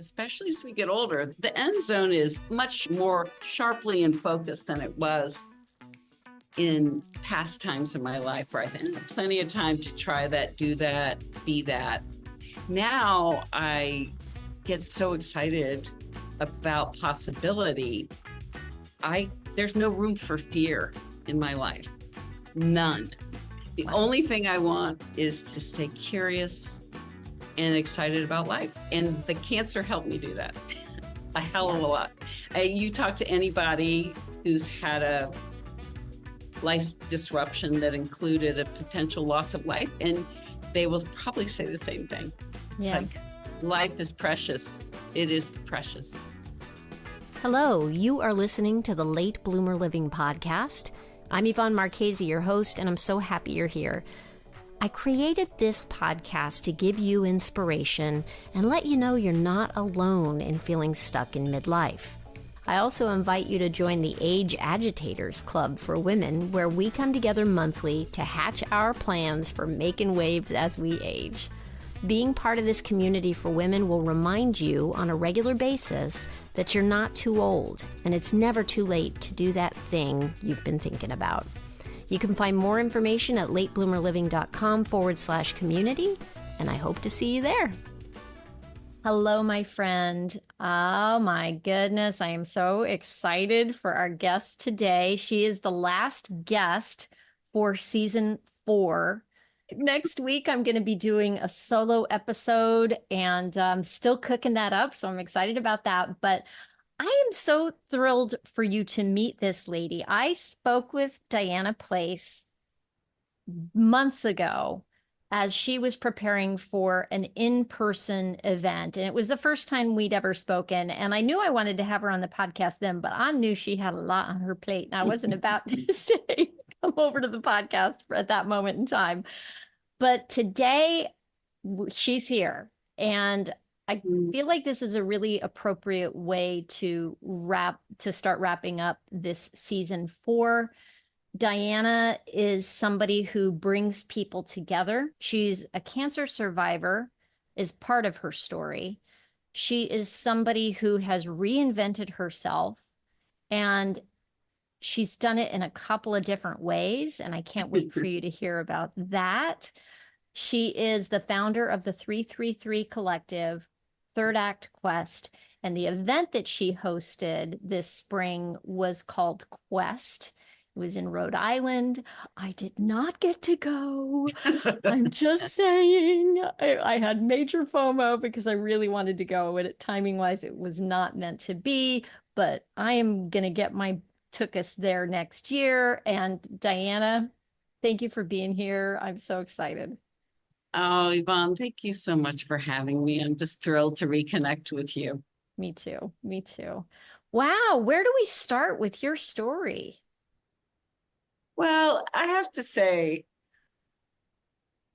especially as we get older, the end zone is much more sharply in focus than it was in past times in my life, where I had plenty of time to try that, do that, be that. Now I get so excited about possibility. There's no room for fear in my life. None. The only thing I want is to stay curious and excited about life. And the cancer helped me do that a hell of a lot. You talk to anybody who's had a life disruption that included a potential loss of life, and they will probably say the same thing. It's like, life is precious. It is precious. Hello, you are listening to the Late Bloomer Living podcast. I'm Yvonne Marchese, your host, and I'm so happy you're here. I created this podcast to give you inspiration and let you know you're not alone in feeling stuck in midlife. I also invite you to join the Age Agitators Club for women, where we come together monthly to hatch our plans for making waves as we age. Being part of this community for women will remind you on a regular basis that you're not too old, and it's never too late to do that thing you've been thinking about. You can find more information at latebloomerliving.com/community, and I hope to see you there. Hello, my friend. Oh my goodness, I am so excited for our guest today. She is the last guest for season 4. Next week, I'm going to be doing a solo episode, and I'm still cooking that up, so I'm excited about that. But I am so thrilled for you to meet this lady. I spoke with Diana Place months ago as she was preparing for an in-person event, and it was the first time we'd ever spoken. And I knew I wanted to have her on the podcast then, but I knew she had a lot on her plate, and I wasn't about to say, come over to the podcast at that moment in time. But today she's here, and I feel like this is a really appropriate way to start wrapping up this season 4. Diana is somebody who brings people together. She's a cancer survivor, is part of her story. She is somebody who has reinvented herself, and she's done it in a couple of different ways, and I can't wait for you to hear about that. She is the founder of the 333 Collective, Third Act Quest, and the event that she hosted this spring was called Quest. It was in Rhode Island. I did not get to go. I'm just saying. I had major FOMO because I really wanted to go, and timing-wise, it was not meant to be, but I am going to get took us there next year. And Diana, thank you for being here. I'm so excited. Oh, Yvonne, thank you so much for having me. I'm just thrilled to reconnect with you. Me too. Me too. Wow. Where do we start with your story? Well, I have to say,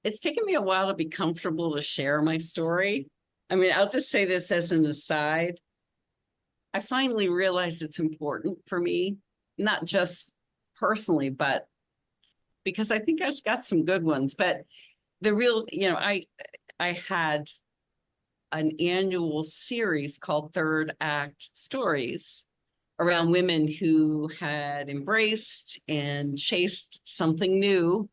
it's taken me a while to be comfortable to share my story. I mean, I'll just say this as an aside. I finally realized it's important for me, not just personally, but because I think I've got some good ones. But the real, I had an annual series called Third Act Stories around women who had embraced and chased something new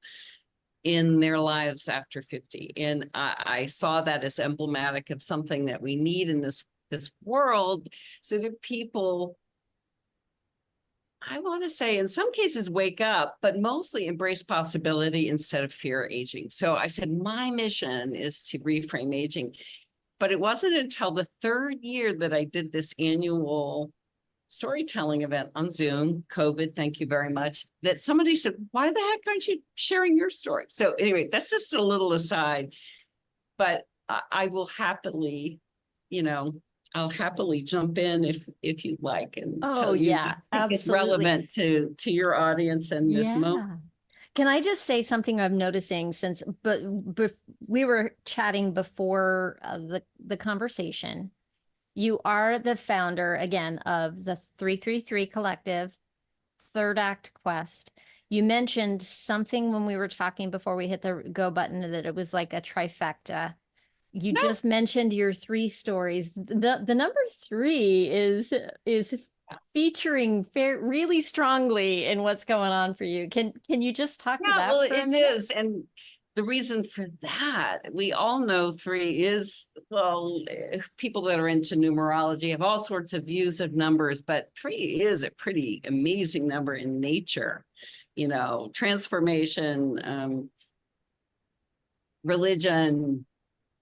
in their lives after 50. And I saw that as emblematic of something that we need in this world, so that people, I want to say, in some cases wake up, but mostly embrace possibility instead of fear aging. So I said, my mission is to reframe aging. But it wasn't until the 3rd year that I did this annual storytelling event on Zoom, COVID, thank you very much, that somebody said, why the heck aren't you sharing your story? So anyway, that's just a little aside, but I will happily, I'll happily jump in if you'd like and tell you. Yeah, absolutely. It's relevant to your audience and this moment. Can I just say something I'm noticing but we were chatting before the conversation. You are the founder, again, of the 333 Collective, Third Act Quest. You mentioned something when we were talking before we hit the go button, that it was like a trifecta. You No, just mentioned your three stories. The number three is featuring really strongly in what's going on for you. Can you just talk to yeah, well, that for a it minute? is. And the reason for that, we all know three is, well, people that are into numerology have all sorts of views of numbers, but three is a pretty amazing number in nature. You know, transformation, religion,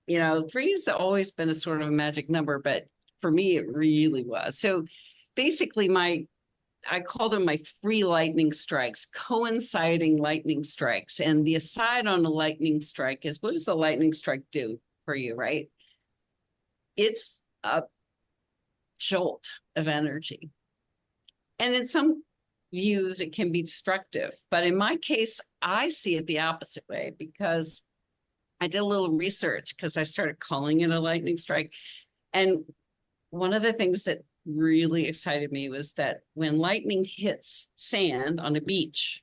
you know, three's always been a sort of a magic number, but for me, it really was. So basically, I call them my three lightning strikes, coinciding lightning strikes. And the aside on a lightning strike is, what does a lightning strike do for you, right? It's a jolt of energy. And in some views, it can be destructive. But in my case, I see it the opposite way because I did a little research because I started calling it a lightning strike. And one of the things that really excited me was that when lightning hits sand on a beach,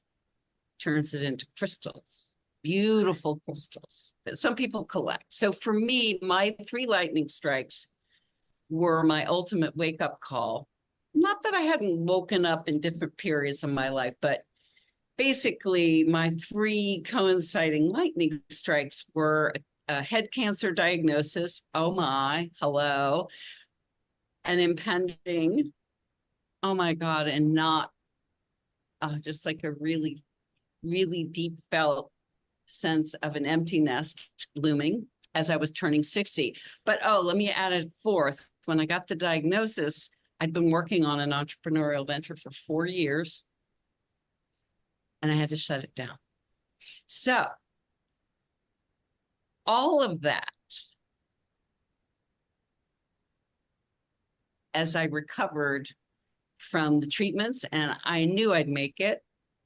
turns it into crystals, beautiful crystals that some people collect. So for me, my three lightning strikes were my ultimate wake up call. Not that I hadn't woken up in different periods of my life, but basically my three coinciding lightning strikes were a head cancer diagnosis. Oh my, hello. An impending, oh my God, and not just like a really, really deep felt sense of an empty nest looming as I was turning 60. But oh, let me add a fourth. When I got the diagnosis, I'd been working on an entrepreneurial venture for 4 years and I had to shut it down. So all of that, as I recovered from the treatments and I knew I'd make it,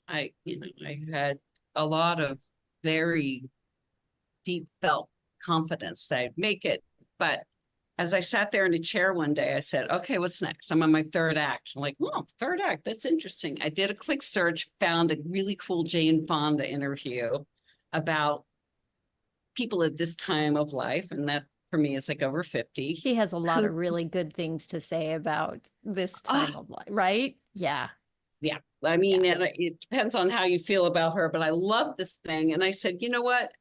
I had a lot of very deep felt confidence that I'd make it. But as I sat there in a chair one day, I said, okay, what's next? I'm on my third act. I'm like, oh, third act. That's interesting. I did a quick search, found a really cool Jane Fonda interview about people at this time of life. And that for me is like over 50. She has a lot Who, of really good things to say about this oh, time of life, right? Yeah. yeah. I mean, it depends on how you feel about her, but I love this thing. And I said, you know what?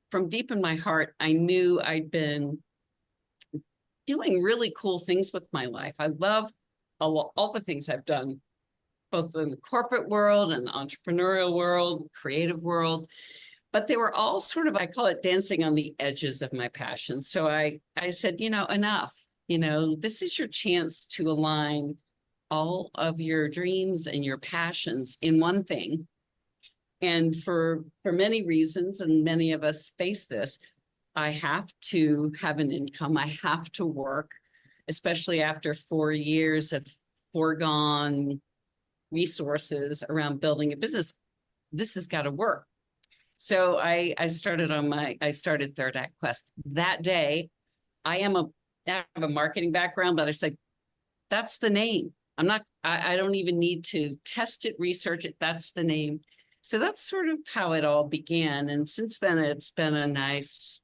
From deep in my heart, I knew I'd been doing really cool things with my life. I love all the things I've done, both in the corporate world and the entrepreneurial world, creative world, but they were all sort of, I call it dancing on the edges of my passion. So I said, you know, enough, you know, this is your chance to align all of your dreams and your passions in one thing. And for many reasons, and many of us face this, I have to have an income. I have to work, especially after 4 years of foregone resources around building a business. This has got to work. So I started Third Act Quest that day. I have a marketing background, but I said, that's the name. I don't even need to test it, research it. That's the name. So that's sort of how it all began. And since then, it's been a nice,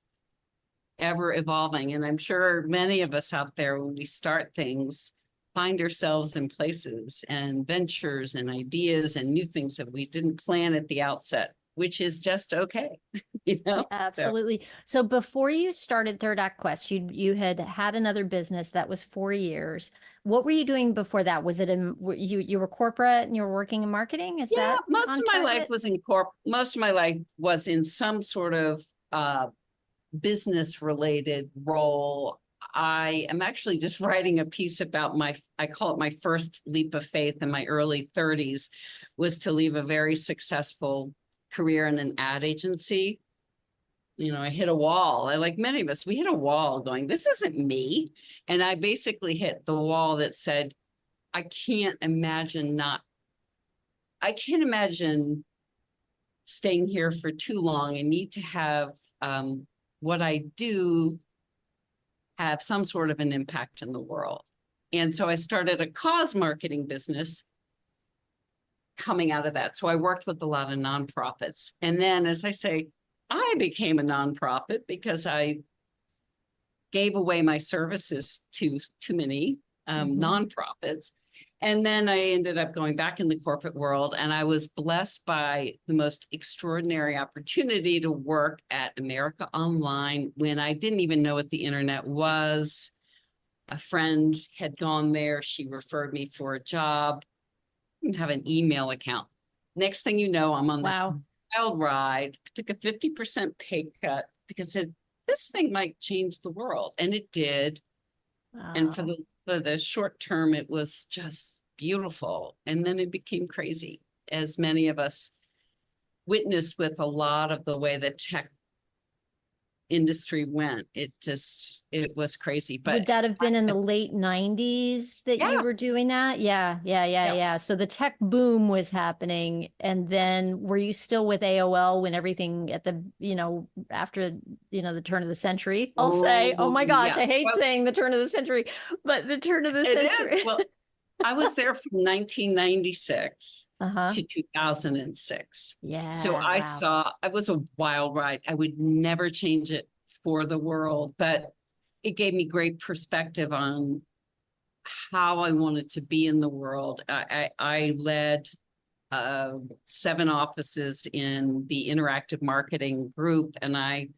ever evolving. And I'm sure many of us out there, when we start things, find ourselves in places and ventures and ideas and new things that we didn't plan at the outset, which is just okay, you know? So, Absolutely. So before you started Third Act Quest, you had another business that was 4 years. What were you doing before that? Was it you were corporate and you were working in marketing? Is yeah, that most on of my life target? was most of my life was in some sort of business related role. I am actually just writing a piece about I call it my first leap of faith in my early 30s, was to leave a very successful career in an ad agency. You know, I hit a wall. Like many of us, we hit a wall going, this isn't me. And I basically hit the wall that said, I can't imagine I can't imagine staying here for too long. I need to have what I do have some sort of an impact in the world. And so I started a cause marketing business coming out of that. So I worked with a lot of nonprofits. And then, as I say, I became a nonprofit because I gave away my services to too many nonprofits. And then I ended up going back in the corporate world, and I was blessed by the most extraordinary opportunity to work at America Online when I didn't even know what the internet was. A friend had gone there. She referred me for a job. Didn't have an email account. Next thing you know, I'm on this Wow. wild ride. I took a 50% pay cut because this thing might change the world. And it did. And Wow. for the short term, it was just beautiful. And then it became crazy, as many of us witnessed with a lot of the way the tech industry went. It was crazy. Would But that have been in the late 90s that you yeah, were doing that? Yeah, yeah, yeah, yeah. yeah. So the tech boom was happening. And then were you still with AOL when everything at the, after, the turn of the century? I'll say, oh Oh, my gosh, I yes. hate Well, saying the turn of the century, but the turn of the it is. century. Well, I was there from 1996 Uh-huh. to 2006. So Yeah, wow. I was a wild ride. I would never change it for the world, but it gave me great perspective on how I wanted to be in the world. I led 7 offices in the interactive marketing group, and I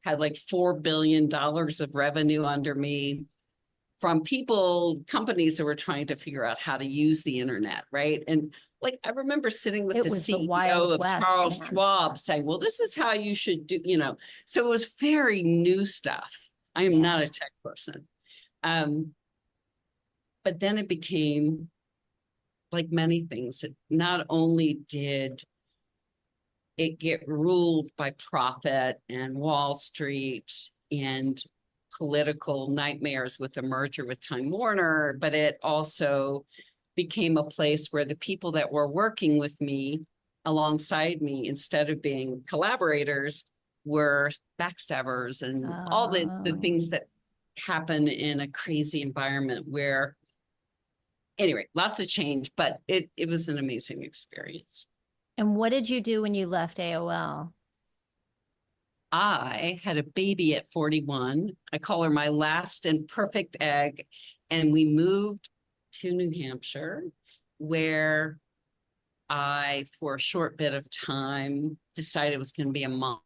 had like $4 billion of revenue under me from companies that were trying to figure out how to use the internet, right? And like I remember sitting with It the was the CEO Wild of West, Charles man. Schwab saying, well, this is how you should do. So it was very new stuff. I am not Yeah. a tech person. Um, but then it became like many things. It not only did it get ruled by profit and Wall Street and political nightmares with the merger with Time Warner, but it also became a place where the people that were working with me alongside me, instead of being collaborators, were backstabbers and all the Oh. things that happen in a crazy environment where, anyway, lots of change, but it was an amazing experience. And what did you do when you left AOL? I had a baby at 41. I call her my last and perfect egg. And we moved to New Hampshire, where I, for a short bit of time, decided it was going to be a mom.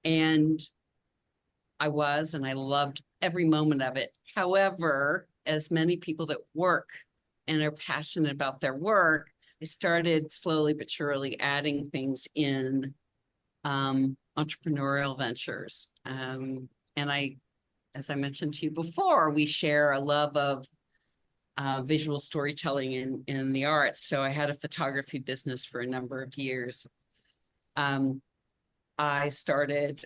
And and I loved every moment of it. However, as many people that work and are passionate about their work, I started slowly but surely adding things in entrepreneurial ventures. And as I mentioned to you before, we share a love of visual storytelling in the arts. So I had a photography business for a number of years. I started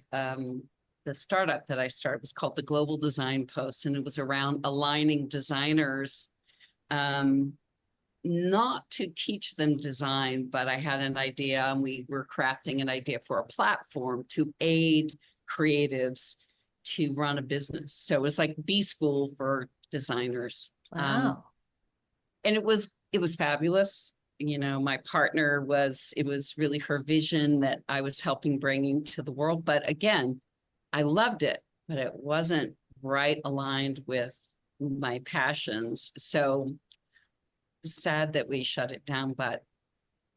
the startup that I started was called the Global Design Post, and it was around aligning designers, not to teach them design, but I had an idea, and we were crafting an idea for a platform to aid creatives to run a business. So it was like B school for designers. Wow. And it was fabulous. My partner it was really her vision that I was helping bringing to the world. But again, I loved it, but it wasn't right aligned with my passions. So sad that we shut it down, but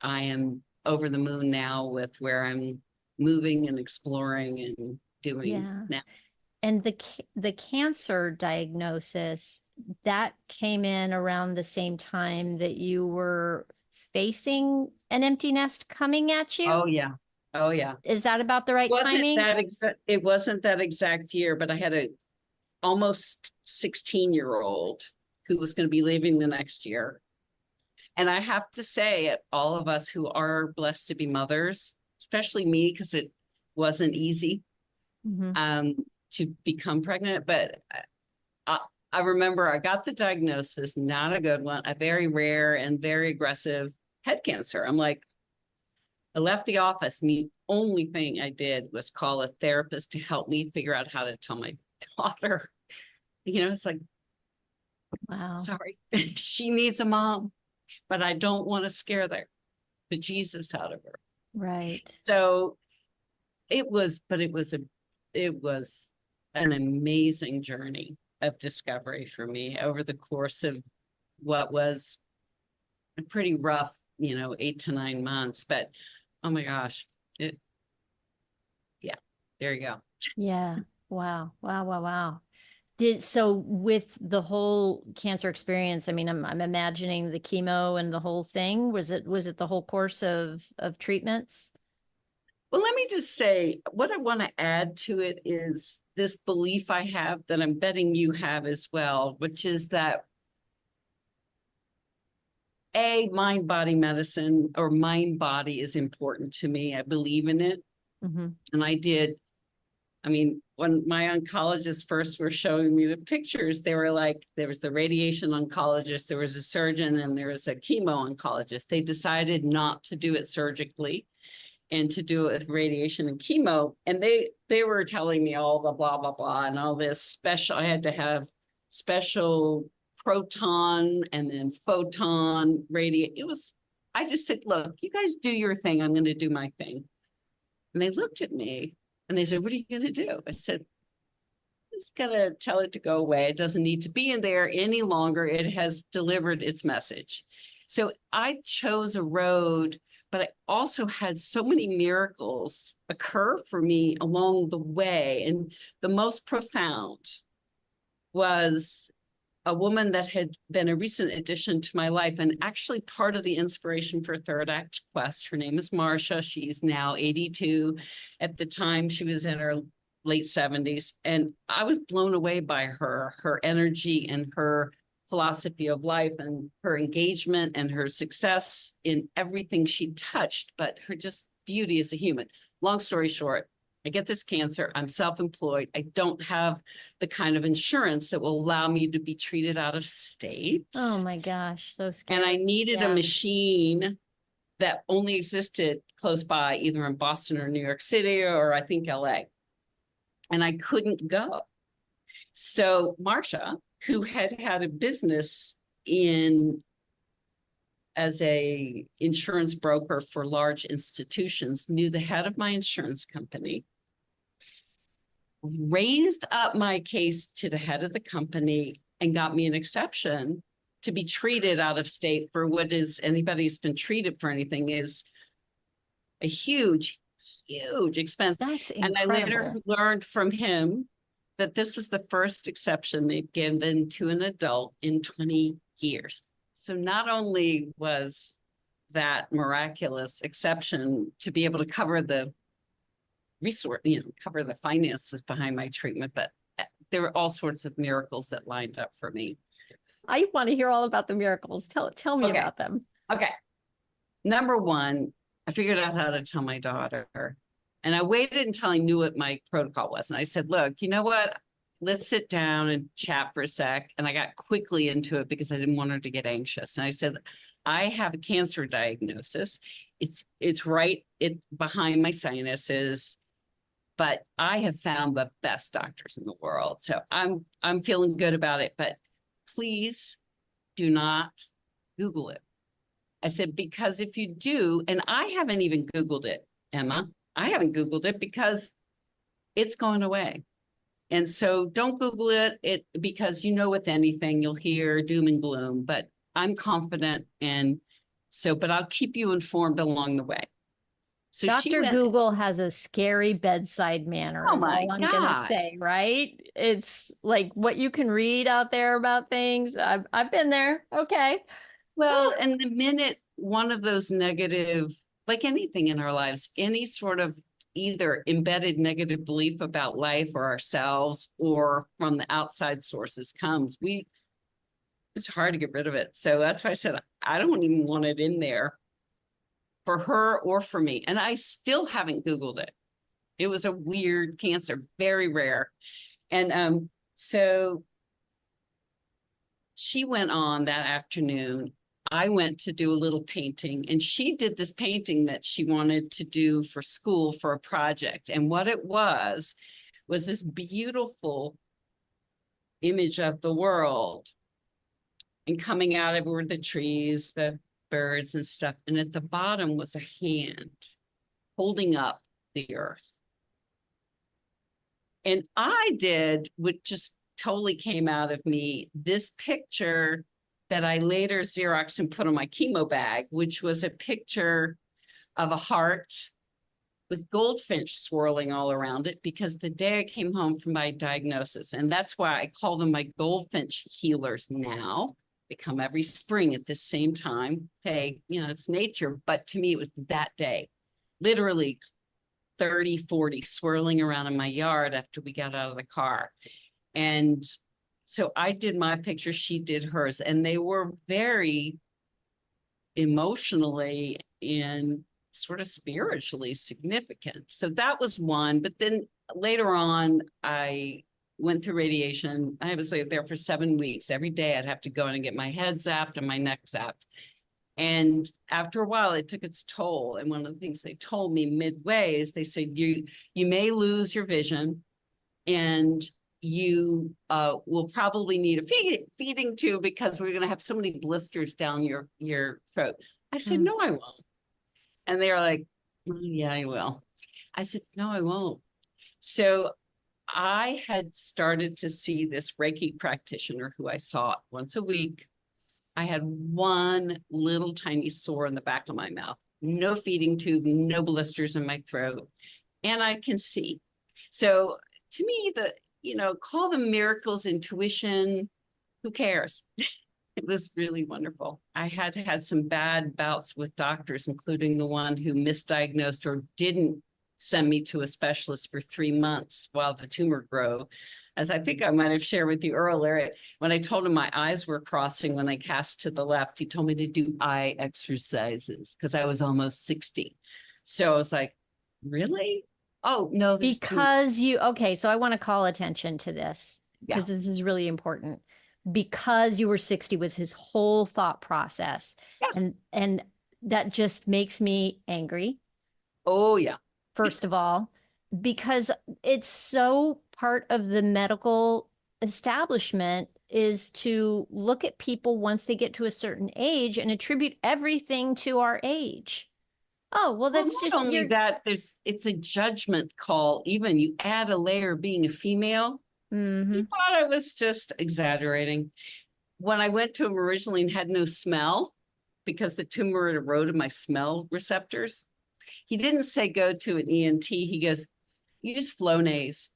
I am over the moon now with where I'm moving and exploring and doing Yeah. now. And the cancer diagnosis that came in around the same time that you were facing an empty nest coming at Oh you. yeah. Oh yeah. Is that about the right timing? It wasn't that exact year, but I had a almost 16-year-old who was going to be leaving the next year. And I have to say, all of us who are blessed to be mothers, especially me, because it wasn't easy Mhm. to become pregnant. But I, I remember I got the diagnosis, not a good one, a very rare and very aggressive head cancer. I'm like, I left the office, and the only thing I did was call a therapist to help me figure out how to tell my daughter. It's like, Wow. sorry, she needs a mom, but I don't want to scare the Jesus out of her. Right. So but it was an amazing journey of discovery for me over the course of what was a pretty rough, 8 to 9 months. But oh my gosh, yeah, there you go. Yeah. Wow. Wow. Wow. Wow. So with the whole cancer experience, I mean, I'm imagining the chemo and the whole thing. Was it the whole course of treatments? Well, let me just say what I want to add to it is this belief I have that I'm betting you have as well, which is that mind body medicine or mind body is important to me. I believe in it. Mm-hmm. And I mean, when my oncologists first were showing me the pictures, they were like, there was the radiation oncologist, there was a surgeon, and there was a chemo oncologist. They decided not to do it surgically and to do it with radiation and chemo. And they were telling me all the blah, blah, blah, and all this special, I had to have special proton and then photon radiate. I just said, look, you guys do your thing. I'm going to do my thing. And they looked at me and they said, what are you going to do? I said, it's going to tell it to go away. It doesn't need to be in there any longer. It has delivered its message. So I chose a road, but I also had so many miracles occur for me along the way. And the most profound was a woman that had been a recent addition to my life and actually part of the inspiration for Third Act Quest. Her name is Marcia. She's now 82. At the time, she was in her late 70s. And I was blown away by her energy and her philosophy of life and her engagement and her success in everything she touched, but her just beauty as a human. Long story short, I get this cancer. I'm self-employed. I don't have the kind of insurance that will allow me to be treated out of state. Oh my gosh, so scary. And I needed a Yeah. machine that only existed close by, either in Boston or New York City, or I think LA. And I couldn't go. So Marcia, who had had a business as a insurance broker for large institutions, knew the head of my insurance company, raised up my case to the head of the company and got me an exception to be treated out of state for what is anybody who's been treated for anything is a huge, huge expense. That's And I later incredible. learned from him that this was the first exception they'd given to an adult in 20 years. So not only was that miraculous exception to be able to cover the resource, cover the finances behind my treatment, but there were all sorts of miracles that lined up for me. I want to hear all about the miracles. Tell me Okay. about them. Okay. Number one, I figured out how to tell my daughter. And I waited until I knew what my protocol was. And I said, look, you know what? Let's sit down and chat for a sec. And I got quickly into it because I didn't want her to get anxious. And I said, I have a cancer diagnosis. It's right behind my sinuses, but I have found the best doctors in the world. So I'm feeling good about it. But please do not Google it. I said, because if you do, and I haven't even Googled it, Emma, I haven't Googled it because it's going away. And so don't Google it because with anything you'll hear doom and gloom, but I'm confident. And so, but I'll keep you informed along the way. So Dr. Google has a scary bedside manner, oh is my all I'm God. gonna say, right? It's like what you can read out there about things. I've been there. Okay. Well, and the minute one of those negative, like anything in our lives, any sort of either embedded negative belief about life or ourselves or from the outside sources comes, it's hard to get rid of it. So that's why I said, I don't even want it in there for her or for me. And I still haven't Googled it. It was a weird cancer, very rare. And so she went on that afternoon. I went to do a little painting and she did this painting that she wanted to do for school for a project. And what it was this beautiful image of the world. And coming out of were the trees, the birds and stuff. And at the bottom was a hand. holding up the earth. And I did what just totally came out of me, this picture that I later Xeroxed and put on my chemo bag, which was a picture of a heart with goldfinch swirling all around it, because the day I came home from my diagnosis, and that's why I call them my goldfinch healers now. They come every spring at the same time. Hey, it's nature, but to me, it was that day, literally 30, 40 swirling around in my yard after we got out of the car. And so I did my picture, she did hers, and they were very emotionally and sort of spiritually significant. So that was one. But then later on, I went through radiation. I was there for 7 weeks. Every day I'd have to go in and get my head zapped and my neck zapped. And after a while, it took its toll. And one of the things they told me midway is they said, you may lose your vision, and you will probably need a feeding tube, because we're going to have so many blisters down your throat. I said, no, I won't. And they were like, yeah, I will. I said, no, I won't. So I had started to see this Reiki practitioner who I saw once a week. I had one little tiny sore in the back of my mouth, no feeding tube, no blisters in my throat, and I can see. So to me, call them miracles, intuition, who cares? It was really wonderful. I had some bad bouts with doctors, including the one who misdiagnosed or didn't send me to a specialist for 3 months while the tumor grew. As I think I might have shared with you earlier, when I told him my eyes were crossing when I cast to the left, he told me to do eye exercises because I was almost 60. So I was like, really? Oh, no. Okay, so I want to call attention to this because this is really important. Because you were 60 was his whole thought process. Yeah. And that just makes me angry. Oh, yeah. First of all, because it's so part of the medical establishment is to look at people once they get to a certain age and attribute everything to our age. Oh, well, that's not only that, it's a judgment call. Even you add a layer of being a female. He thought I was just exaggerating. When I went to him originally and had no smell because the tumor had eroded my smell receptors, he didn't say go to an ENT. He goes, use Flonase.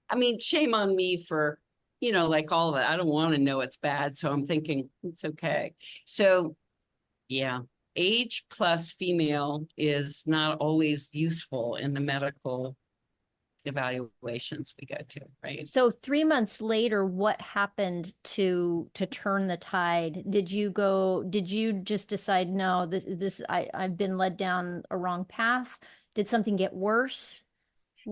I mean, shame on me for, like all of it. I don't want to know it's bad. So I'm thinking it's okay. So yeah, age plus female is not always useful in the medical evaluations we go to, right? So 3 months later, what happened to turn the tide? Did you just decide, no, I've been led down a wrong path? Did something get worse?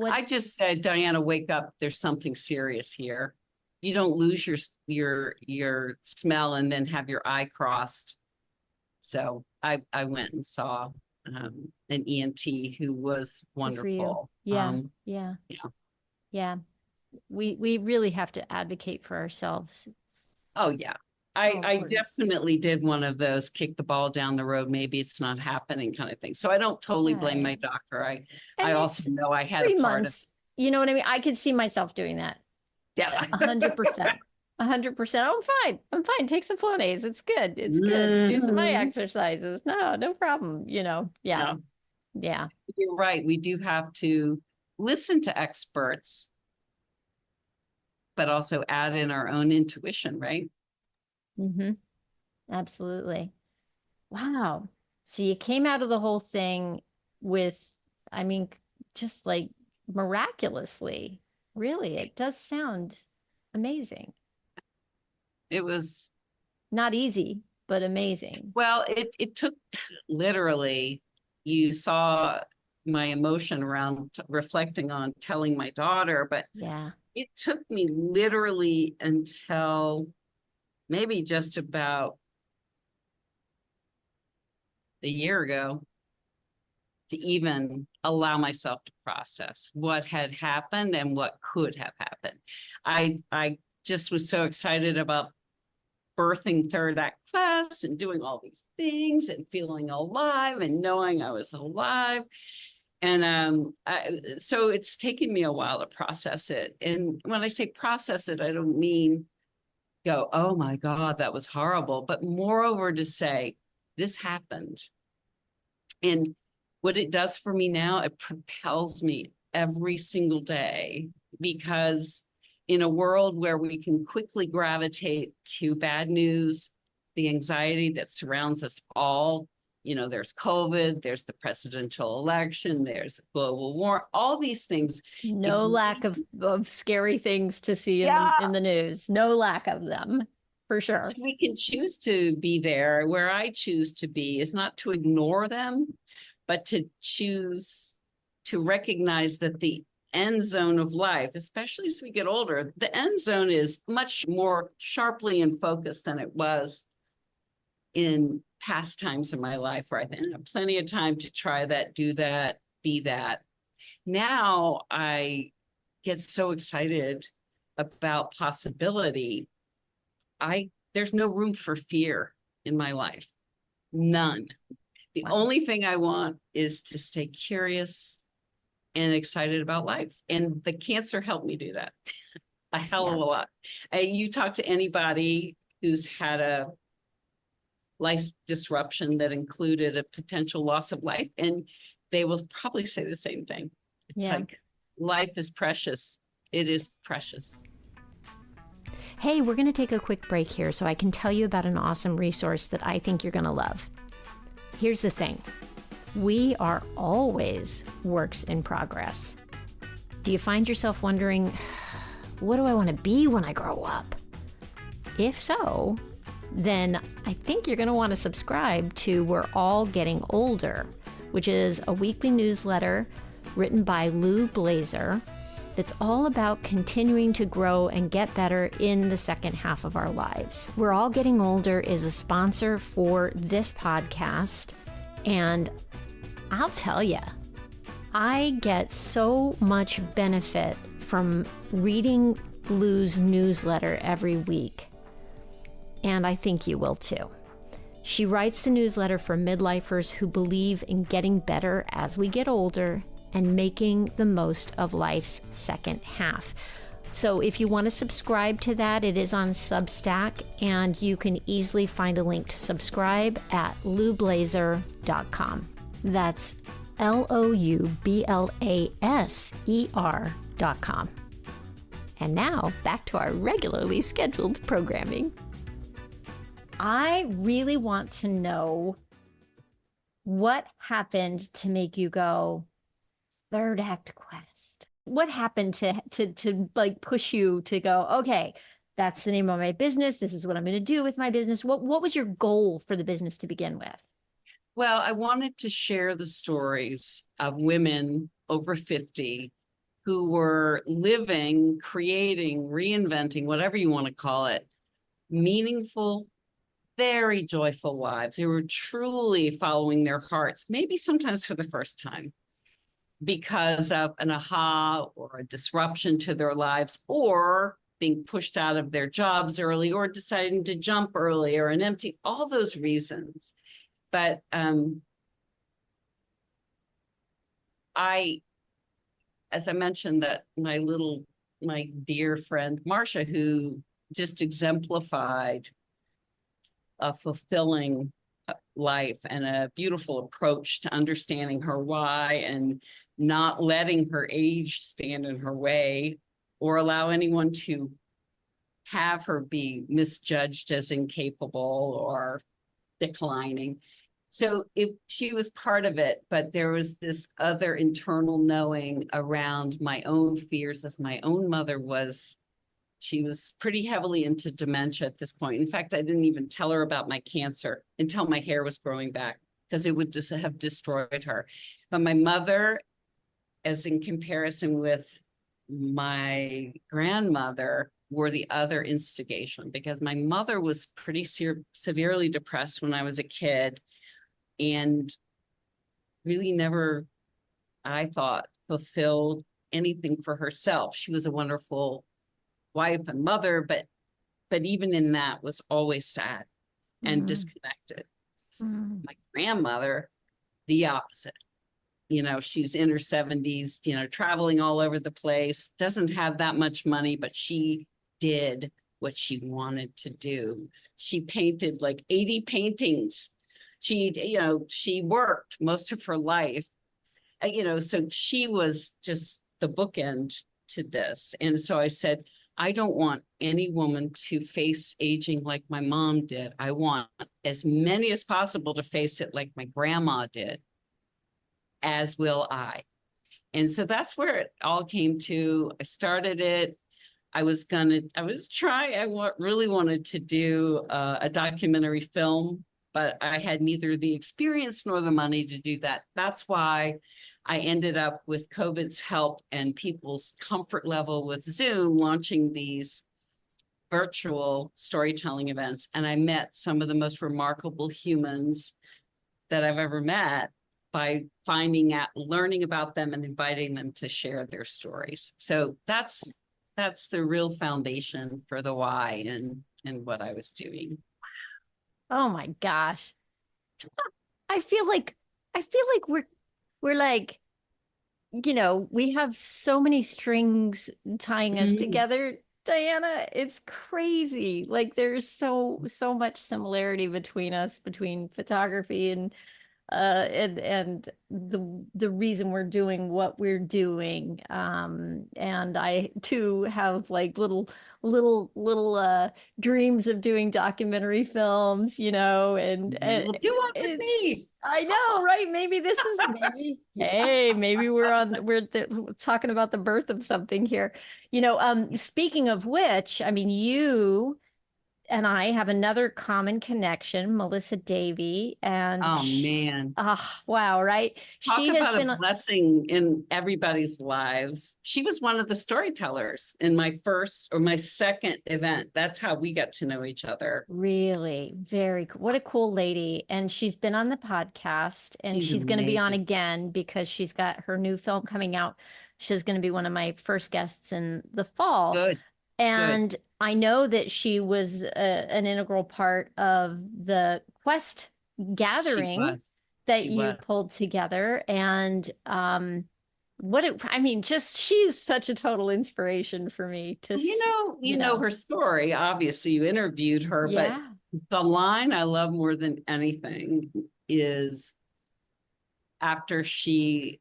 I just said, Diana, wake up. There's something serious here. You don't lose your smell and then have your eye crossed. So I went and saw an ENT who was wonderful. Yeah. We really have to advocate for ourselves. Oh yeah. I definitely did one of those kick the ball down the road. Maybe it's not happening kind of thing. So I don't totally blame my doctor. I also know I had 3 months. You know what I mean? I could see myself doing that. Yeah. 100%. 100%. Oh, I'm fine. Take some Flonase. It's good. It's good. Do some eye exercises. No problem. Yeah. You're right. We do have to listen to experts, but also add in our own intuition, right? Absolutely. Wow. So you came out of the whole thing with, just like miraculously. Really, it does sound amazing. It was not easy, but amazing. Well, it took literally, you saw my emotion around reflecting on telling my daughter, but it took me literally until maybe just about a year ago to even allow myself to process what had happened and what could have happened. I just was so excited about birthing third act quest and doing all these things and feeling alive and knowing I was alive. And so it's taken me a while to process it. And when I say process it, I don't mean go, oh my God, that was horrible, but moreover to say, this happened. And what it does for me now, it propels me every single day, because in a world where we can quickly gravitate to bad news, the anxiety that surrounds us all, there's COVID, there's the presidential election, there's global war, all these things. No lack of scary things to see in the news. No lack of them, for sure. So we can choose to be there. Where I choose to be is not to ignore them, but to choose to recognize that the end zone of life, especially as we get older, the end zone is much more sharply in focus than it was in past times in my life, where I think I have plenty of time to try that, do that, be that. Now I get so excited about possibility. There's no room for fear in my life. None. The only thing I want is to stay curious and excited about life. And the cancer helped me do that a hell of a lot. You talk to anybody who's had a life disruption that included a potential loss of life, and they will probably say the same thing. It's like, life is precious. It is precious. Hey, we're going to take a quick break here so I can tell you about an awesome resource that I think you're going to love. Here's the thing. We are always works in progress. Do you find yourself wondering, what do I want to be when I grow up? If so, then I think you're going to want to subscribe to We're All Getting Older, which is a weekly newsletter written by Lou Blazer that's all about continuing to grow and get better in the second half of our lives. We're All Getting Older is a sponsor for this podcast, and I'll tell you, I get so much benefit from reading Lou's newsletter every week, and I think you will too. She writes the newsletter for midlifers who believe in getting better as we get older and making the most of life's second half. So if you want to subscribe to that, it is on Substack, and you can easily find a link to subscribe at loublazer.com. That's LOUBLASER.com. And now back to our regularly scheduled programming. I really want to know what happened to make you go, third act quest. What happened to like push you to go, okay, that's the name of my business. This is what I'm going to do with my business. What was your goal for the business to begin with? Well, I wanted to share the stories of women over 50 who were living, creating, reinventing, whatever you want to call it, meaningful, very joyful lives. They were truly following their hearts, maybe sometimes for the first time, because of an aha or a disruption to their lives, or being pushed out of their jobs early, or deciding to jump early, or all those reasons. But as I mentioned, that my dear friend, Marcia, who just exemplified a fulfilling life and a beautiful approach to understanding her why and not letting her age stand in her way or allow anyone to have her be misjudged as incapable or declining. So she was part of it, but there was this other internal knowing around my own fears, as my own mother was. She was pretty heavily into dementia at this point. In fact, I didn't even tell her about my cancer until my hair was growing back, because it would just have destroyed her. But my mother, as in comparison with my grandmother, were the other instigation, because my mother was pretty severely depressed when I was a kid, and really never, I thought, fulfilled anything for herself. She was a wonderful wife and mother, but but even in that was always sad and Mm, disconnected. mm. My grandmother, the opposite. She's in her 70s, traveling all over the place, doesn't have that much money, but she did what she wanted to do. She painted like 80 paintings. She worked most of her life, so she was just the bookend to this. And so I said, I don't want any woman to face aging like my mom did. I want as many as possible to face it like my grandma did, as will I. And so that's where it all came to. I started it. Really wanted to do a documentary film, but I had neither the experience nor the money to do that. That's why I ended up, with COVID's help and people's comfort level with Zoom, launching these virtual storytelling events. And I met some of the most remarkable humans that I've ever met by learning about them and inviting them to share their stories. So that's the real foundation for the why and what I was doing. Oh my gosh. I feel like I feel like we're like, we have so many strings tying us Mm. together, Diana. It's crazy. Like there's so much similarity between us, between photography and the reason we're doing what we're doing. And I too have like little dreams of doing documentary films, and Well, do one with it's me. I know, right? Maybe this is maybe hey, maybe talking about the birth of something here. Speaking of which, I mean, you and I have another common connection, Melissa Davy, and Oh man. wow, right? Talk She has about a been blessing in everybody's lives. She was one of the storytellers in my first or my second event. That's how we got to know each other. really very what a cool lady, and she's been on the podcast, and She's she's going to be on amazing. again because she's got her new film coming out. She's going to be one of my first guests in the fall. Good, good. And I know that she was an integral part of the Quest She gathering was. that She you was. pulled together. And I mean, just she's such a total inspiration for me to, You know her story. Obviously, you interviewed her, but yeah, the line I love more than anything is after she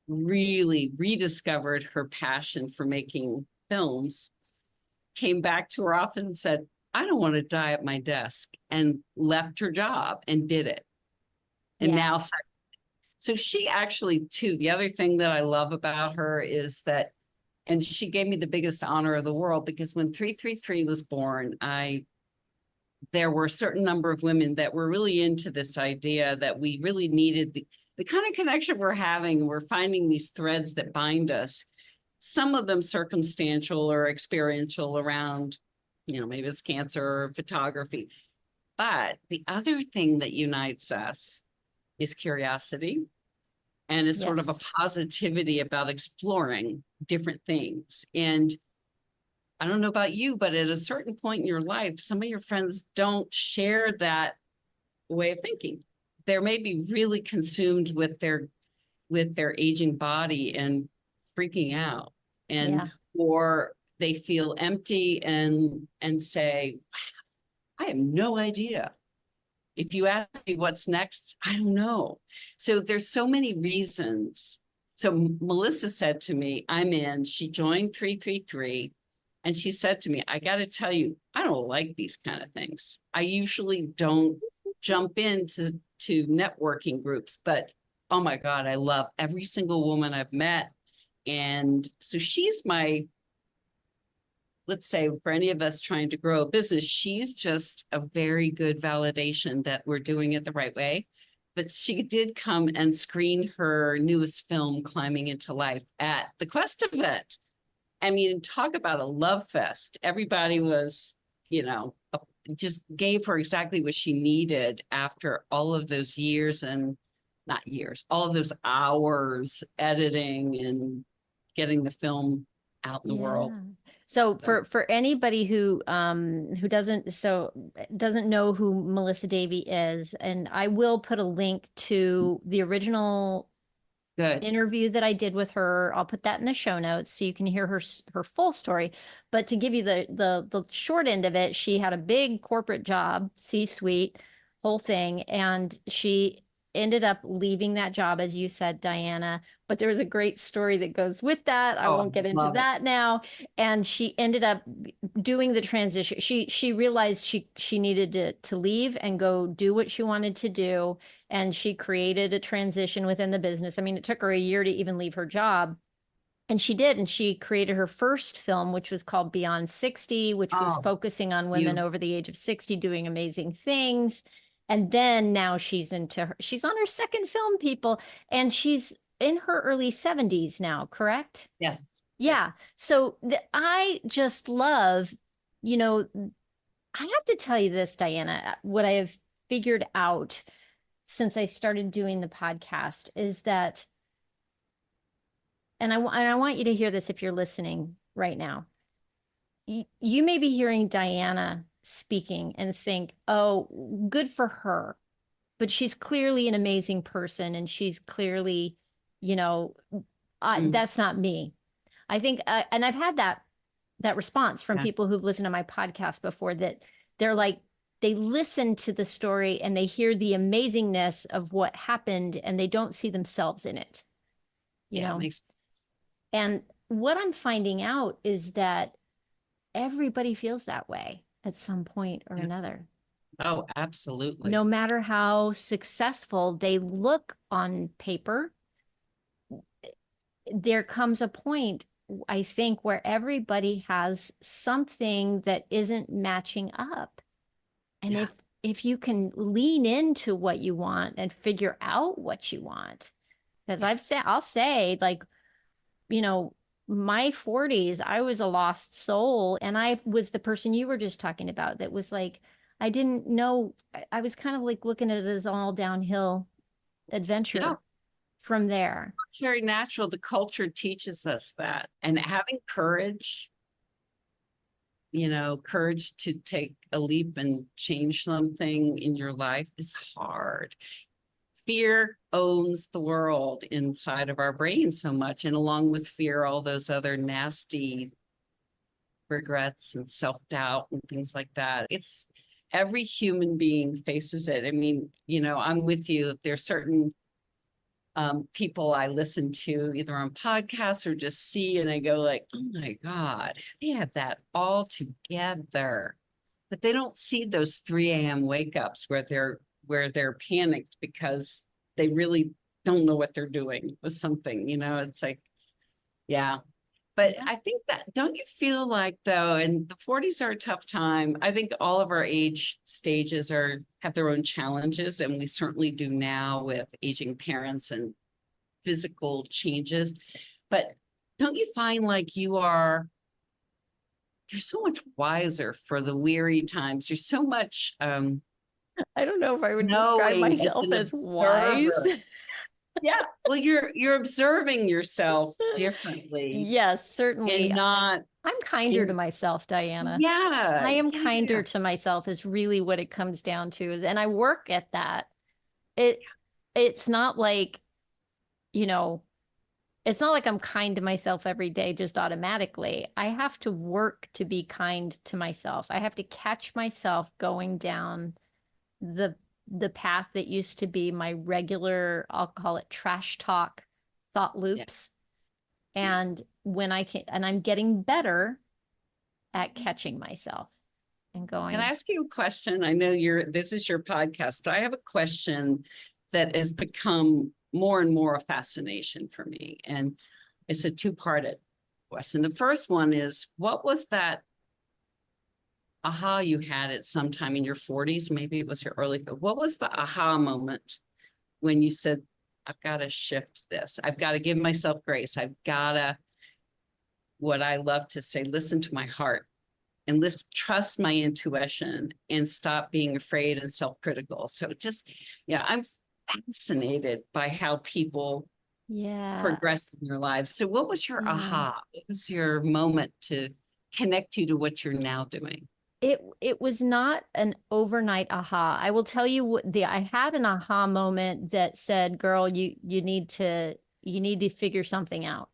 really rediscovered her passion for making films, came back to her office and said, I don't want to die at my desk, and left her job and did it. And yeah, now, so she actually, too, the other thing that I love about her is that, and she gave me the biggest honor of the world, because when 333 was born, there were a certain number of women that were really into this idea that we really needed the kind of connection we're having. We're finding these threads that bind us, some of them circumstantial or experiential around, maybe it's cancer or photography. But the other thing that unites us is curiosity, and is sort of a yes, positivity about exploring different things. And I don't know about you, but at a certain point in your life, some of your friends don't share that way of thinking. They're maybe really consumed with their aging body and freaking out, yeah, and or they feel empty and say, I have no idea. If you ask me what's next, I don't know. So there's so many reasons. So Melissa said to me, I'm in. She joined 333. And she said to me, I got to tell you, I don't like these kind of things. I usually don't jump into networking groups, but oh my God, I love every single woman I've met. And so she's my, let's say, for any of us trying to grow a business, she's just a very good validation that we're doing it the right way. But she did come and screen her newest film, Climbing into Life, at the Quest event. I mean, talk about a love fest. Everybody was, you know, just gave her exactly what she needed after all of those years, and not years, all of those hours editing and getting the film out in the world. Yeah. So for anybody who doesn't know who Melissa Davy is, and I will put a link to the original Good. interview that I did with her. I'll put that in the show notes so you can hear her full story. But to give you the short end of it, she had a big corporate job, C-suite, whole thing, and she ended up leaving that job, as you said, Diana. But there was a great story that goes with that. I Oh, won't get into love it. that now. And she ended up doing the transition. She realized she needed to leave and go do what she wanted to do, and she created a transition within the business. I mean, it took her a year to even leave her job. And she did. And she created her first film, which was called Beyond 60, which was Oh, focusing on women you. over the age of 60 doing amazing things. And then now she's she's on her second film, people, and she's in her early 70s now, correct? Yes. Yeah. Yes. So I just love, you know, I have to tell you this, Diana, what I have figured out since I started doing the podcast is that, and I want you to hear this if you're listening right now. You may be hearing Diana speaking and think, oh, good for her. But she's clearly an amazing person and she's clearly, you know, Mm, that's not me. I think, and I've had that response from yeah. people who've listened to my podcast before that they're like, they listen to the story and they hear the amazingness of what happened and they don't see themselves in it, you Yeah. It know? makes sense. And what I'm finding out is that everybody feels that way at some point or Yeah. another. Oh, absolutely. No matter how successful they look on paper, there comes a point, I think, where everybody has something that isn't matching up. And Yeah. if you can lean into what you want and figure out what you want, because Yeah. I'll say, like, you know, my 40s, I was a lost soul. And I was the person you were just talking about that was like, I didn't know. I was kind of like looking at it as all downhill Yeah. adventure from there. It's very natural. The culture teaches us that. And having courage, courage to take a leap and change something in your life is hard. Fear owns the world inside of our brain so much. And along with fear, all those other nasty regrets and self-doubt and things like that. It's every human being faces it. I mean, I'm with you. There's certain people I listen to either on podcasts or just see, and I go like, oh my God, they have that all together. But they don't see those 3 a.m. wake ups where they're panicked because they really don't know what they're doing with something. It's like, yeah. But Yeah. I think that, don't you feel like though, and the 40s are a tough time. I think all of our age stages have their own challenges, and we certainly do now with aging parents and physical changes. But don't you find like you're so much wiser for the weary times. You're so much I don't know if I would describe knowing as myself an as wise. observer. Yeah. Well, you're observing yourself differently Yes, and certainly. not I'm kinder to in, myself, Diana. yeah, I am yeah. kinder to myself is really what it comes down to is, and I work at that. It it's not like, you know, it's not like I'm kind to myself every day just automatically. I have to work to be kind to myself. I have to catch myself going down the the path that used to be my regular, I'll call it trash talk thought Yeah. loops. Yeah. And when I can, and I'm getting better at catching myself and Can I going, ask you a question? I know this is your podcast, but I have a question that has become more and more a fascination for me. And it's a two-parted question. The first one is, what was that aha you had at some time in your 40s? Maybe it was your early, but what was the aha moment when you said, I've got to shift this. I've got to give myself grace. I've got to, what I love to say, listen to my heart and trust my intuition and stop being afraid and self-critical. So just, yeah, I'm fascinated by how people Yeah. progress in your lives. So what was your Yeah. aha? What was your moment to connect you to what you're now doing? It was not an overnight aha. I will tell you what the I had an aha moment that said, "Girl, you need to figure something out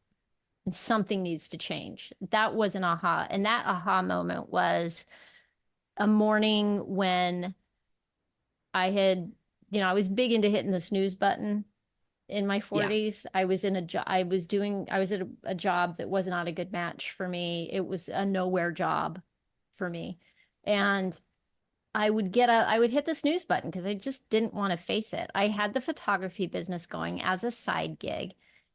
and something needs to change." That was an aha. And that aha moment was a morning when I had, I was big into hitting the snooze button in my Yeah. 40s. I was in a job, I was at a job that was not a good match for me. It was a nowhere job for me. And I would hit the snooze button because I just didn't want to face it. I had the photography business going as a side gig.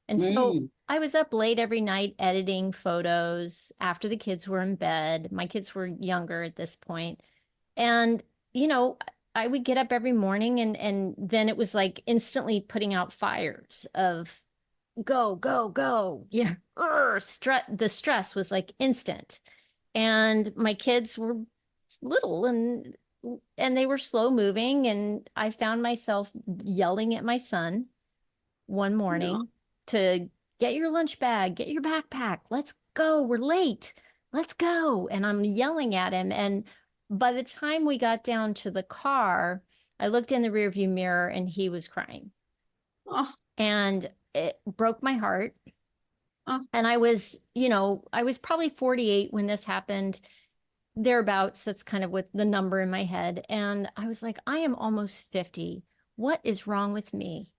And so Mm. I was up late every night editing photos after the kids were in bed. My kids were younger at this point. And, you know, I would get up every morning and then it was like instantly putting out fires of go, go, go. Yeah. The stress was like instant. And my kids were little and they were slow moving and I found myself yelling at my son one No. morning to get your lunch bag, get your backpack, let's go, we're late, let's go. And I'm yelling at him. And by the time we got down to the car, I looked in the rearview mirror and he was crying. Oh, And it broke my heart. oh, And I was probably 48 when this happened, thereabouts. That's kind of what the number in my head. And I was like, I am almost 50. What is wrong with me?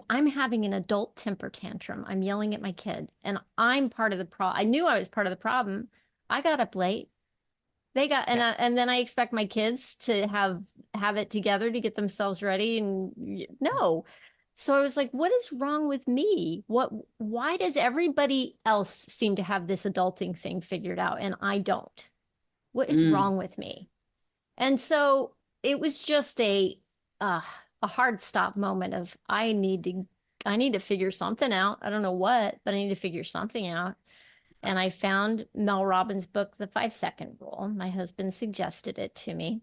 I'm having an adult temper tantrum. I'm yelling at my kid, and I'm part of the problem. I knew I was part of the problem. I got up late. They got, yeah. and then I expect my kids to have it together to get themselves ready, and no. So I was like, what is wrong with me? Why does everybody else seem to have this adulting thing figured out and I don't? What is Mm. wrong with me? And so it was just uh, a hard stop moment of I need to figure something out. I don't know what, but I need to figure something out. And I found Mel Robbins' book, The 5 Second Rule. My husband suggested it to me.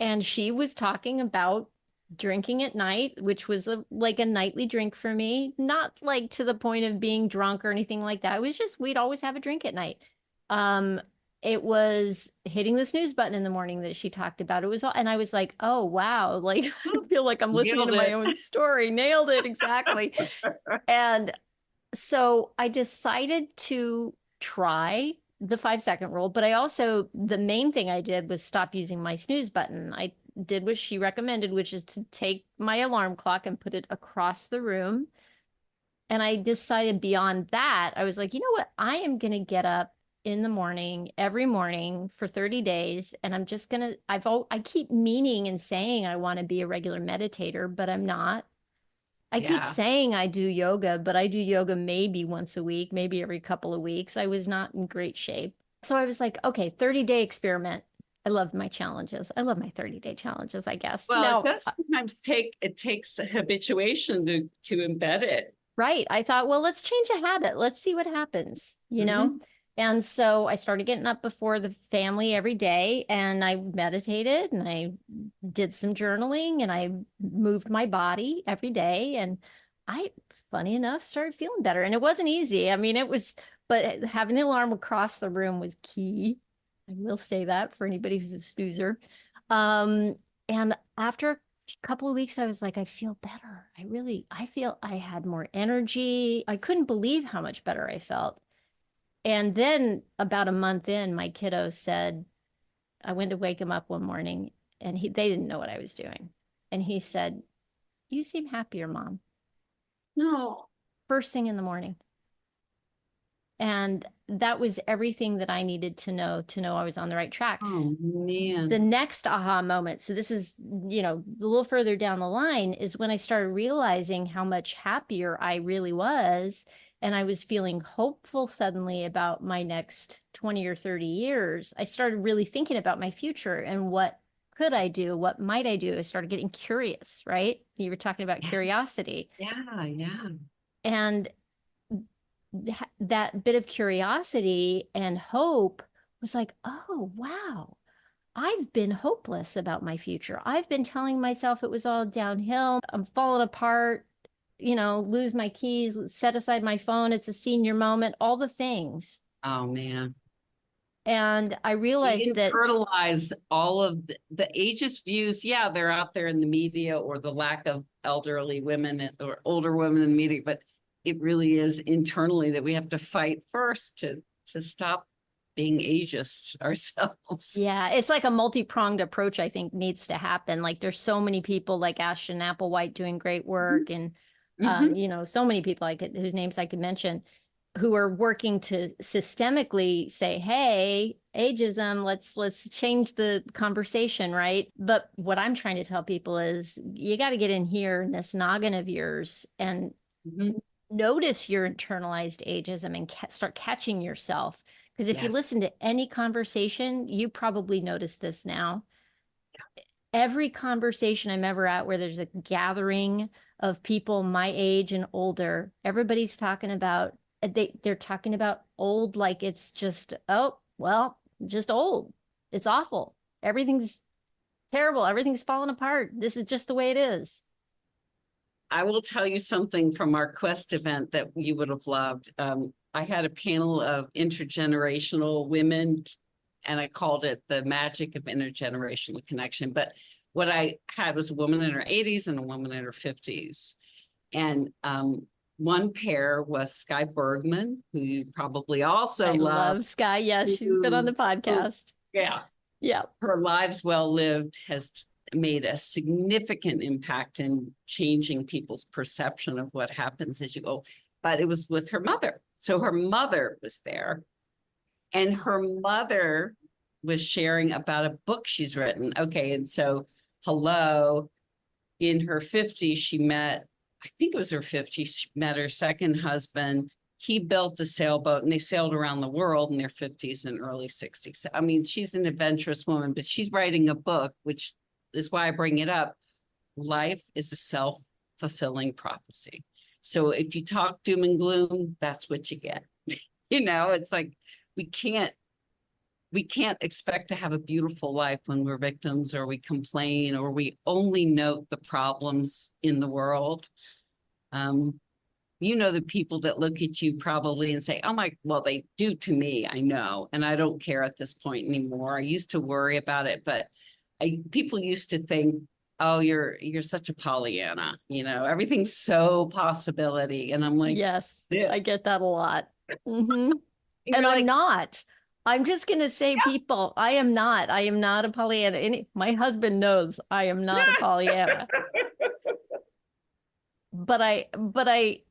And she was talking about drinking at night, which was like a nightly drink for me, not like to the point of being drunk or anything like that. It was just we'd always have a drink at night. Um, it was hitting the snooze button in the morning that she talked about. It was all, and I was like, oh wow, like I feel like I'm listening to Nailed my it. own story. Nailed it exactly. And so I decided to try the 5 second rule, but the main thing I did was stop using my snooze button. I did what she recommended, which is to take my alarm clock and put it across the room. And I decided beyond that, I was like, you know what? I am going to get up in the morning every morning for 30 days. And I'm just going to, I keep meaning and saying I want to be a regular meditator, but I'm not. I keep Yeah. saying I do yoga, but I do yoga maybe once a week, maybe every couple of weeks. I was not in great shape. So I was like, okay, 30-day experiment. I loved my challenges. I love my 30-day challenges, I guess. Well, it Now, does sometimes it takes habituation to embed it. right. I thought, well, let's change a habit. Let's see what happens, you know? Hmm. And so I started getting up before the family every day and I meditated and I did some journaling and I moved my body every day. And I, funny enough, started feeling better. And it wasn't easy. I mean, but having the alarm across the room was key. I will say that for anybody who's a snoozer. Um, and after a couple of weeks, I was like, I feel better. I feel I had more energy. I couldn't believe how much better I felt. And then about a month in, my kiddo said, I went to wake him up one morning and they didn't know what I was doing. And he said, you seem happier, Mom, No. first thing in the morning. And that was everything that I needed to know I was on the right track. Oh The man. next aha moment, so this is, a little further down the line, is when I started realizing how much happier I really was. And I was feeling hopeful suddenly about my next 20 or 30 years. I started really thinking about my future and what could I do? What might I do? I started getting curious, right? You were talking about Yeah. curiosity. Yeah. Yeah. And that bit of curiosity and hope was like, oh, wow, I've been hopeless about my future. I've been telling myself it was all downhill. I'm falling apart. lose my keys, set aside my phone. It's a senior moment, all the things. Oh man. And I We realized that, internalize all of the ageist views. Yeah, they're out there in the media, or the lack of elderly women or older women in the media, but it really is internally that we have to fight first to stop being ageist ourselves. yeah, it's like a multi-pronged approach, I think needs to happen. Like there's so many people like Ashton Applewhite doing great work, and Mhm. so many people whose names I could mention, who are working to systemically say, hey, ageism, let's change the conversation, right? But what I'm trying to tell people is you got to get in here in this noggin of yours and Mhm. notice your internalized ageism and start catching yourself. Because if you Yes. listen to any conversation, you probably notice this now. Every conversation I'm ever at where there's a gathering of people my age and older, everybody's talking about, they're talking about old like it's just, oh, well, just old. It's awful. Everything's terrible. Everything's falling apart. This is just the way it is. I will tell you something from our Quest event that you would have loved. I had a panel of intergenerational women, and I called it the magic of intergenerational connection. But what I had was a woman in her 80s and a woman in her 50s. And one pair was Sky Bergman, who you probably also I love. love Sky. Yes, she's been on the podcast. Yeah, Yeah. her lives well lived has made a significant impact in changing people's perception of what happens as you go. But it was with her mother. So her mother was there, and her mother was sharing about a book she's written. Okay, and so hello, in her 50s, she met, I think it was her 50s, she met her second husband. He built a sailboat and they sailed around the world in their 50s and early 60s. I mean, she's an adventurous woman, but she's writing a book, which is why I bring it up. Life is a self-fulfilling prophecy. So if you talk doom and gloom, that's what you get. It's like we can't expect to have a beautiful life when we're victims, or we complain, or we only note the problems in the world. The people that look at you probably and say, oh my, well, they do to me, I know, and I don't care at this point anymore. I used to worry about it, but people used to think, oh, you're such a Pollyanna, everything's so possibility. And I'm like, Yes, I this. get that a lot. Hmm. And And you're I'm like, not. I'm just going to say, people, I am not. I am not a Pollyanna. My husband knows I am not a Pollyanna. But I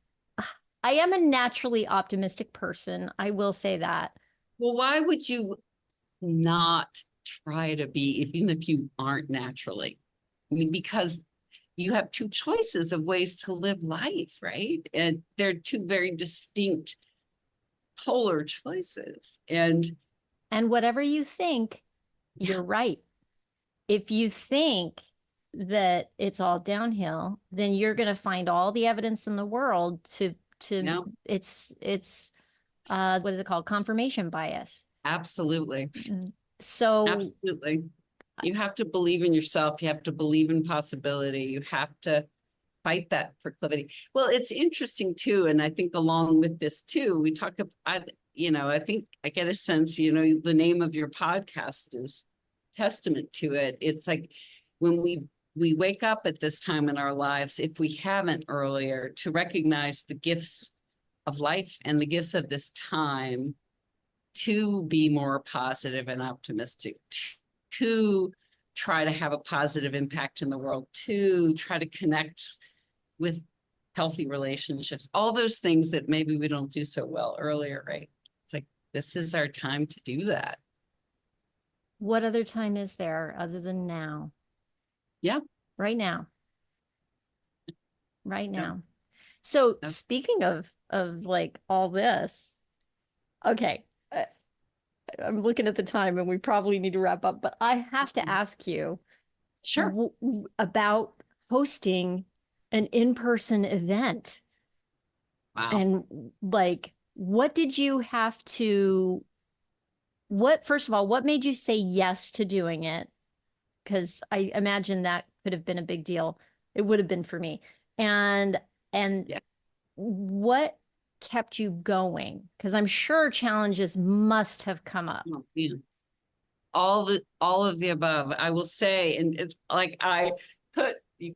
am a naturally optimistic person. I will say that. well, why would you not try to be, even if you aren't naturally? I mean, because you have two choices of ways to live life, right? And they're two very distinct polar choices. And whatever you think, Yeah, you're right. If you think that it's all downhill, then you're going to find all the evidence in the world to yeah, it's what is it called? Confirmation bias. absolutely. So Absolutely. You have to believe in yourself. You have to believe in possibility. You have to fight that proclivity. Well, it's interesting too. And I think along with this too, we talk about, I think I get a sense, the name of your podcast is testament to it. It's like when we wake up at this time in our lives, if we haven't earlier, to recognize the gifts of life and the gifts of this time, to be more positive and optimistic, to try to have a positive impact in the world, to try to connect with healthy relationships, all those things that maybe we don't do so well earlier, right? It's like, this is our time to do that. what other time is there other than now? Yeah. Right now. Right Yeah. now. So Yeah. speaking of like all this, okay, I'm looking at the time and we probably need to wrap up, but I have to ask you Sure. about hosting an in-person event. Wow. And like, what did you have to, first of all, what made you say yes to doing it? Because I imagine that could have been a big deal. It would have been for me. And And Yeah. what kept you going? Because I'm sure challenges must have come up. Oh, yeah. All of the above. I will say, and it's like I put, you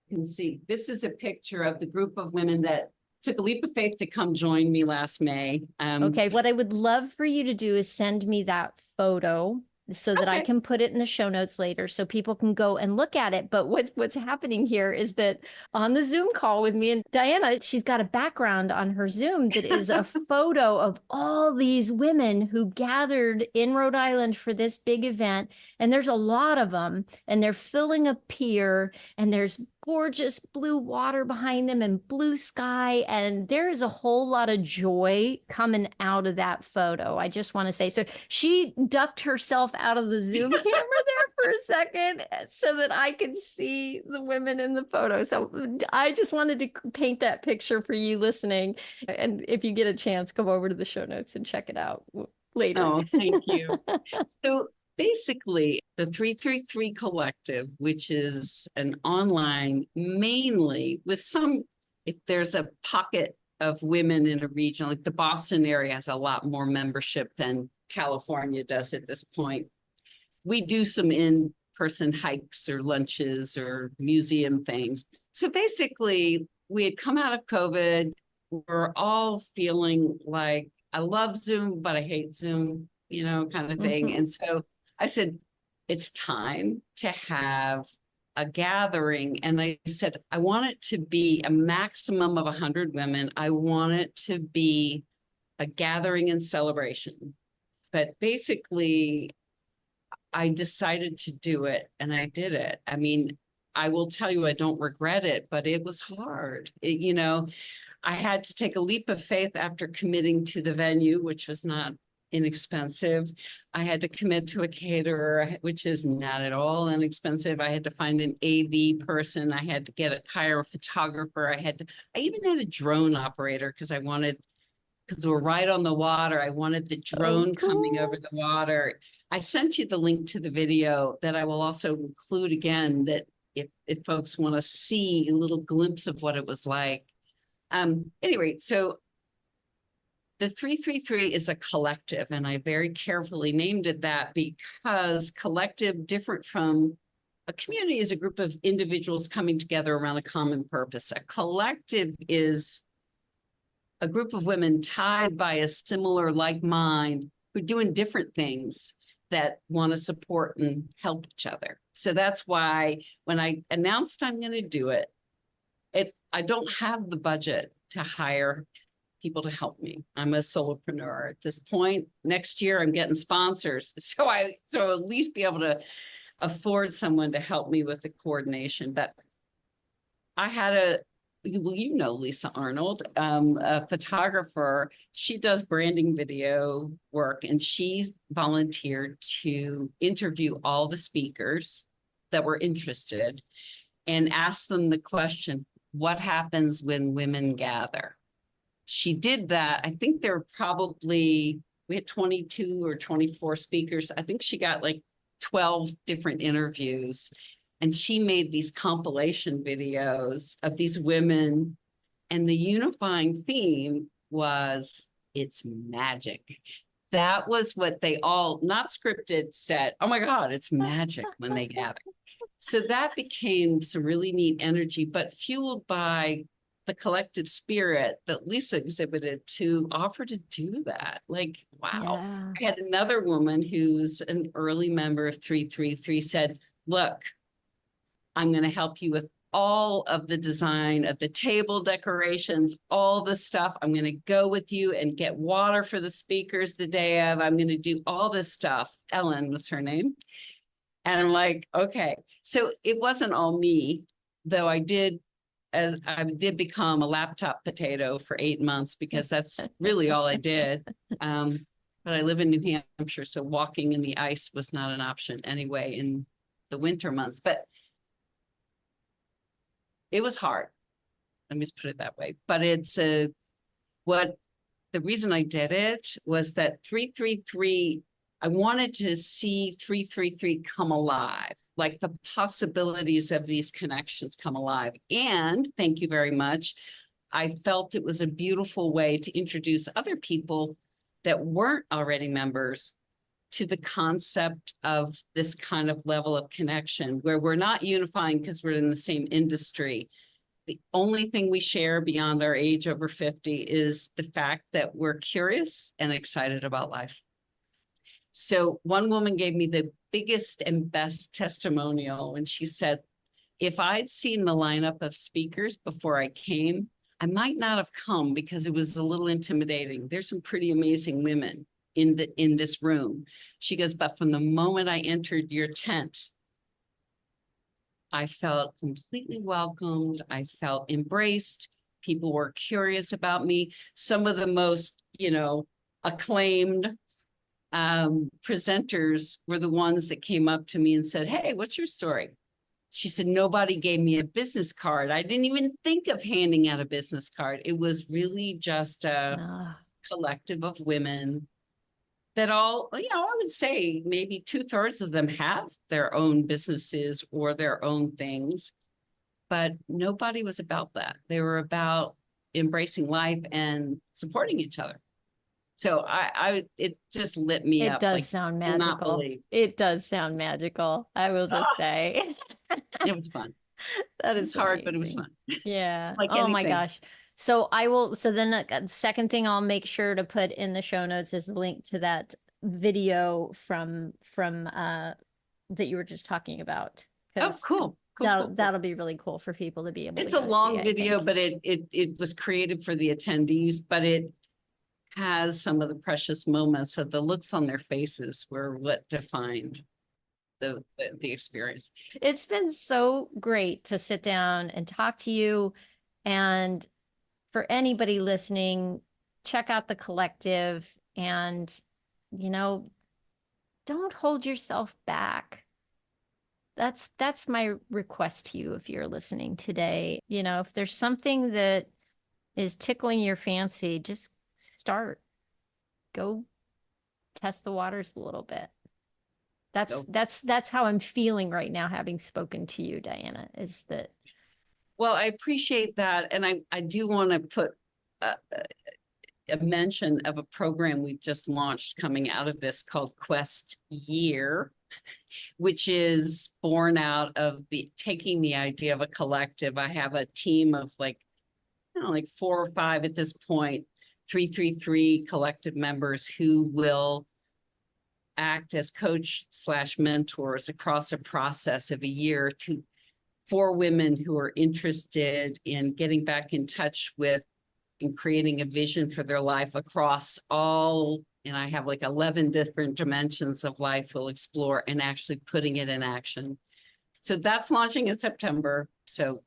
can see, this is a picture of the group of women that took a leap of faith to come join me last May. Okay, what I would love for you to do is send me that photo so that I Okay. can put it in the show notes later so people can go and look at it. But what's happening here is that on the Zoom call with me and Diana, she's got a background on her Zoom that is a photo of all these women who gathered in Rhode Island for this big event. And there's a lot of them, and they're filling a pier, and there's gorgeous blue water behind them and blue sky. And there is a whole lot of joy coming out of that photo. I just want to say, so she ducked herself out of the Zoom camera there for a second so that I could see the women in the photo. So I just wanted to paint that picture for you listening. And if you get a chance, come over to the show notes and check it out later. Oh, thank you. So basically, the 333 Collective, which is an online mainly with some, if there's a pocket of women in a region, like the Boston area has a lot more membership than California does at this point. We do some in-person hikes or lunches or museum things. So basically, we had come out of COVID. We're all feeling like, I love Zoom, but I hate Zoom, kind of thing. Mhm. And so I said, it's time to have a gathering. And I said, I want it to be a maximum of 100 women. I want it to be a gathering and celebration. But basically, I decided to do it and I did it. I mean, I will tell you, I don't regret it, but it was hard. I had to take a leap of faith after committing to the venue, which was not inexpensive. I had to commit to a caterer, which is not at all inexpensive. I had to find an AV person. I had to hire a photographer. I even had a drone operator because we're right on the water. I wanted the Oh, drone coming over cool. the water. I sent you the link to the video that I will also include again, that if folks want to see a little glimpse of what it was like. Anyway, so the 333 is a collective, and I very carefully named it that because collective, different from a community, is a group of individuals coming together around a common purpose. A collective is a group of women tied by a similar like mind who are doing different things that want to support and help each other. So that's why when I announced I'm going to do it, I don't have the budget to hire people to help me. I'm a solopreneur at this point. Next year, I'm getting sponsors. So at least be able to afford someone to help me with the coordination. But I had Lisa Arnold, a photographer. She does branding video work, and she volunteered to interview all the speakers that were interested and ask them the question, what happens when women gather? She did that. I think we had 22 or 24 speakers. I think she got like 12 different interviews. And she made these compilation videos of these women. And the unifying theme was, it's magic. That was what they all, not scripted, said, oh my God, it's magic when they gather. So that became some really neat energy, but fueled by the collective spirit that Lisa exhibited to offer to do that. Like, wow. Yeah. I had another woman who's an early member of 333 said, look, I'm going to help you with all of the design of the table decorations, all the stuff. I'm going to go with you and get water for the speakers the day of. I'm going to do all this stuff. Ellen was her name. And I'm like, okay. So it wasn't all me, though I did become a laptop potato for 8 months because that's really all I did. But I live in New Hampshire, so walking in the ice was not an option anyway in the winter months. But it was hard. Let me just put it that way. But the reason I did it was that 333, I wanted to see 333 come alive, like the possibilities of these connections come alive. And thank you very much. I felt it was a beautiful way to introduce other people that weren't already members to the concept of this kind of level of connection where we're not unifying because we're in the same industry. The only thing we share beyond our age over 50 is the fact that we're curious and excited about life. So one woman gave me the biggest and best testimonial, and she said, if I'd seen the lineup of speakers before I came, I might not have come because it was a little intimidating. There's some pretty amazing women in this room. She goes, but from the moment I entered your tent, I felt completely welcomed. I felt embraced. People were curious about me. Some of the most, acclaimed presenters were the ones that came up to me and said, hey, what's your story? She said, nobody gave me a business card. I didn't even think of handing out a business card. It was really just a collective of women that all, I would say maybe 2/3 of them have their own businesses or their own things, but nobody was about that. They were about embracing life and supporting each other. So it just lit me up. It does sound magical. It does sound magical. I will just say. It was fun. That is hard, amazing. but it was fun. Yeah. Like oh my anything. gosh. So then the second thing I'll make sure to put in the show notes is the link to that video from that you were just talking about. Oh, cool. That'll be really cool for people to be able to It's a long video, but it was created for the attendees, but it has some of the precious moments of the looks on their faces were what defined the experience. It's been so great to sit down and talk to you. And for anybody listening, check out the collective and, don't hold yourself back. That's my request to you if you're listening today. If there's something that is tickling your fancy, just start. Go test the waters a little bit. That's how I'm feeling right now, having spoken to you, Diana, is that. Well, I appreciate that. And I do want to put a mention of a program we've just launched coming out of this called Quest Year, which is born out of taking the idea of a collective. I have a team of like 4 or 5 at this point, 333 collective members who will act as coach/mentors across a process of a year for women who are interested in getting back in touch with and creating a vision for their life across all, and I have like 11 different dimensions of life we'll explore and actually putting it in action. So that's launching in September. So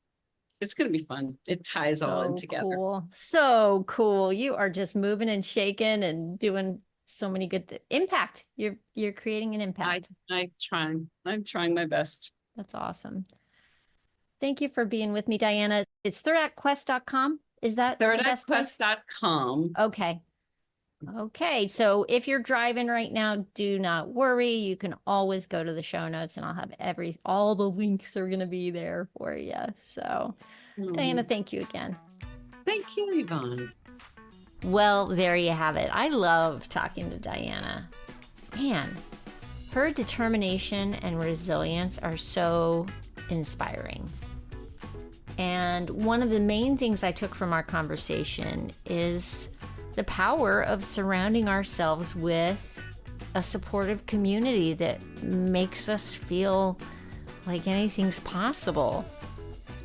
it's going to be fun. It ties all in together. Cool. So cool. You are just moving and shaking and doing so many good impact. You're creating an impact. I'm trying my best. That's awesome. Thank you for being with me, Diana. It's thirdactquest.com. Is that thirdactquest.com? Okay. So if you're driving right now, do not worry. You can always go to the show notes and I'll have all the links are going to be there for you. So Diana, thank you again. Thank you, Yvonne. Well, there you have it. I love talking to Diana. Man, her determination and resilience are so inspiring. And one of the main things I took from our conversation is the power of surrounding ourselves with a supportive community that makes us feel like anything's possible.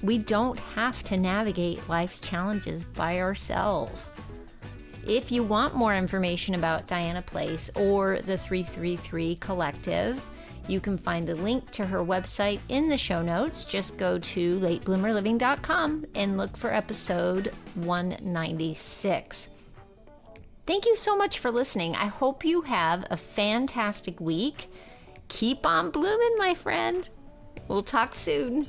We don't have to navigate life's challenges by ourselves. If you want more information about Diana Place or the 333 Collective, you can find a link to her website in the show notes. Just go to latebloomerliving.com and look for episode 196. Thank you so much for listening. I hope you have a fantastic week. Keep on blooming, my friend. We'll talk soon.